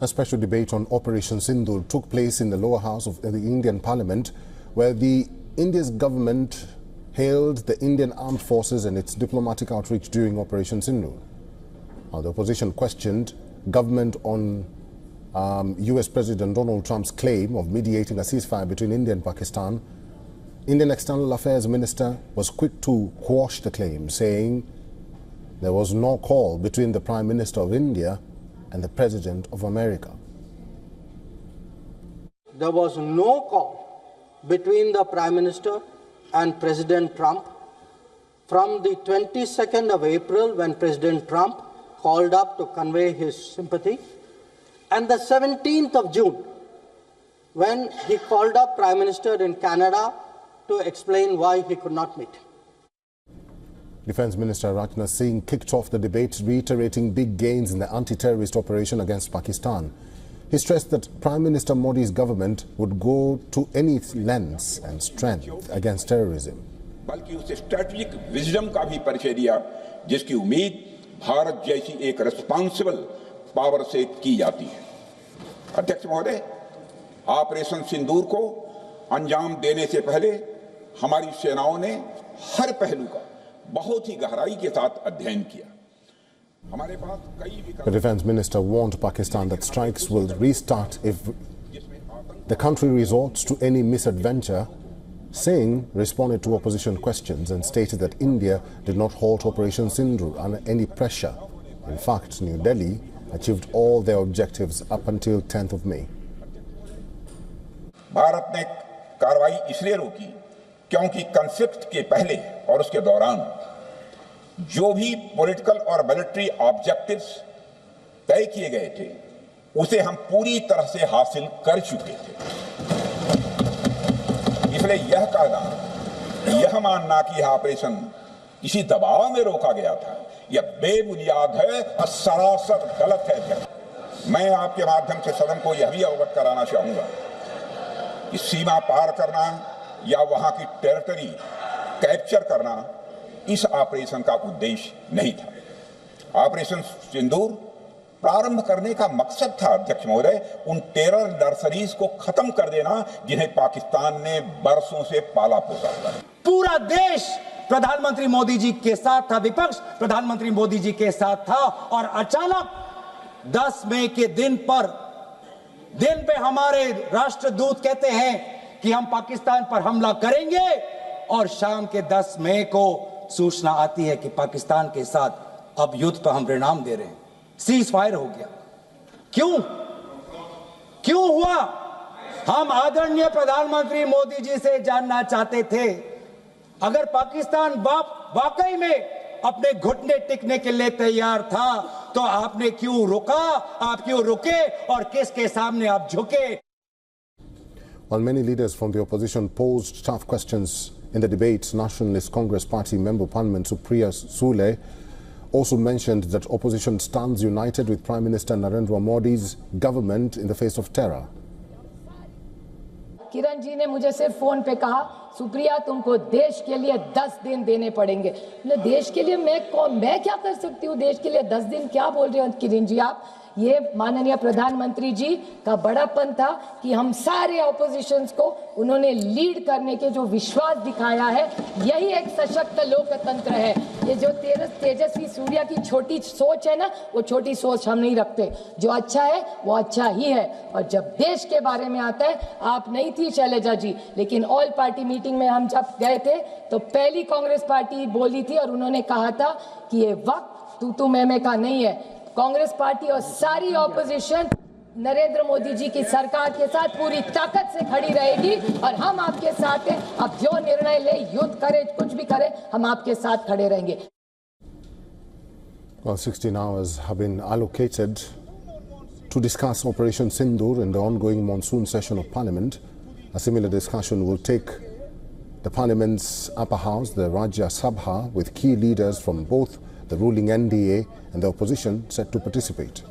A special debate on Operation Sindoor took place in the lower house of the Indian Parliament, where the India's government hailed the Indian armed forces and its diplomatic outreach during Operation Sindoor. The opposition questioned government on US President Donald Trump's claim of mediating a ceasefire between India and Pakistan. Indian External Affairs Minister was quick to quash the claim, saying there was no call between the Prime Minister of India and the President of America. There was no call between the Prime Minister and President Trump from the 22nd of April, when President Trump called up to convey his sympathy, and the 17th of June, when he called up Prime Minister in Canada to explain why he could not meet. Defence Minister Rajnath Singh kicked off the debate, reiterating big gains in the anti-terrorist operation against Pakistan. He stressed that Prime Minister Modi's government would go to any lengths and strength against terrorism. बल्कि उसे strategic wisdom का भी परिचय दिया, जिसकी उम्मीद भारत जैसी एक रिस्पांसिबल पावर से की जाती है। अध्यक्ष महोदय, ऑपरेशन सिंदूर को अंजाम देने से पहले हमारी सेनाओं ने हर पहलू का बहुत ही गहराई के साथ अध्ययन किया। The Defence Minister warned Pakistan that strikes will restart if the country resorts to any misadventure. Singh responded to opposition questions and stated that India did not halt Operation Sindoor under any pressure. In fact, New Delhi achieved all their objectives up until 10th of May. Bharat ने कार्रवाई इसलिए रोकी क्योंकि conflict के पहले और उसके दौरान जो भी पॉलिटिकल और मिलिट्री ऑब्जेक्टिव्स तय किए गए थे, उसे हम पूरी तरह से हासिल कर चुके थे। इसलिए यह कहना, यह मानना कि यह ऑपरेशन किसी दबाव में रोका गया था, यह बेबुनियाद है और सरासर गलत है। मैं आपके माध्यम से सदन को यह भी अवगत कराना चाहूंगा कि सीमा पार करना या वहां की टेरिटरी कैप्चर करना इस ऑपरेशन का उद्देश्य नहीं था। ऑपरेशन सिंदूर प्रारंभ करने का मकसद था, अध्यक्ष महोदय, उन टेरर नर्सरीज को खत्म कर देना जिन्हें पाकिस्तान ने बरसों से पाला पोसा था। पूरा देश प्रधानमंत्री मोदी जी के साथ था, विपक्ष प्रधानमंत्री मोदी जी के साथ था, और अचानक 10 मई के दिन पे हमारे राष्ट्रदूत कहते हैं कि हम पाकिस्तान पर हमला करेंगे, और शाम के 10 मई को सूचना आती है कि पाकिस्तान के साथ अब युद्ध पर हम परिणाम दे रहे हैं, सीज फायर हो गया। क्यों हुआ? हम आदरणीय प्रधानमंत्री मोदी जी से जानना चाहते थे, अगर पाकिस्तान वाकई में अपने घुटने टिकने के लिए तैयार था, तो आपने क्यों रुका? आप क्यों रुके और किसके सामने आप झुके? While many leaders from the opposition posed tough questions in the debate, Nationalist Congress Party Member Parliament Supriya Sule also mentioned that opposition stands united with Prime Minister Narendra Modi's government in the face of terror. Kiran ji ने मुझे सिर्फ phone पे कहा, सुप्रिया तुमको देश के लिए 10 दिन देने पड़ेंगे। देश के लिए मैं क्या कर सकती हूँ? देश के लिए 10 दिन क्या बोल रहे हो किरण जी आप? ये माननीय प्रधानमंत्री जी का बड़ापन था कि हम सारे ऑपोजिशंस को उन्होंने लीड करने के जो विश्वास दिखाया है, यही एक सशक्त लोकतंत्र है। ये जो तेजस्वी सूर्या की छोटी सोच है ना, वो छोटी सोच हम नहीं रखते। जो अच्छा है वो अच्छा ही है। और जब देश के बारे में आता है, आप नहीं थी शैलजा जी, लेकिन ऑल पार्टी मीटिंग में हम जब गए थे तो पहली कांग्रेस पार्टी बोली थी और उन्होंने कहा था कि ये वक्त तू मैं का नहीं है। कांग्रेस पार्टी और सारी ऑपोजिशन नरेंद्र मोदी जी की सरकार के साथ पूरी ताकत से खड़ी रहेगी, और हम आपके साथ हैं। आप जो निर्णय ले, युद्ध करे, कुछ भी करे, हम आपके साथ खड़े रहेंगे। Well, 16 hours have been allocated to discuss Operation Sindoor in the ongoing monsoon session of Parliament. A similar discussion will take the Parliament's upper house, the Rajya Sabha, with key leaders from both the ruling NDA and the opposition set to participate.